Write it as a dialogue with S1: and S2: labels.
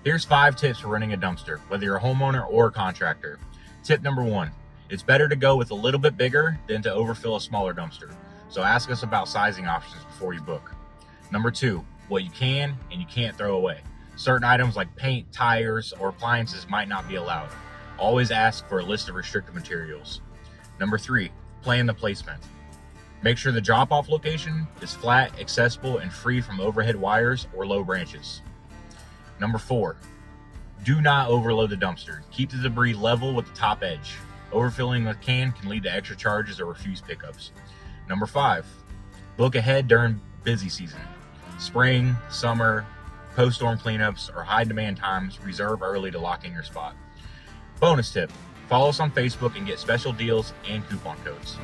S1: Here's 5 tips for renting a dumpster, whether you're a homeowner or a contractor. Tip number 1, it's better to go with a little bit bigger than to overfill a smaller dumpster. So ask us about sizing options before you book. Number 2, what you can and you can't throw away. Certain items like paint, tires, or appliances might not be allowed. Always ask for a list of restricted materials. Number 3, plan the placement. Make sure the drop-off location is flat, accessible, and free from overhead wires or low branches. Number 4, do not overload the dumpster. Keep the debris level with the top edge. Overfilling the can lead to extra charges or refused pickups. Number 5, book ahead during busy season. Spring, summer, post-storm cleanups, or high demand times, reserve early to lock in your spot. Bonus tip, follow us on Facebook and get special deals and coupon codes.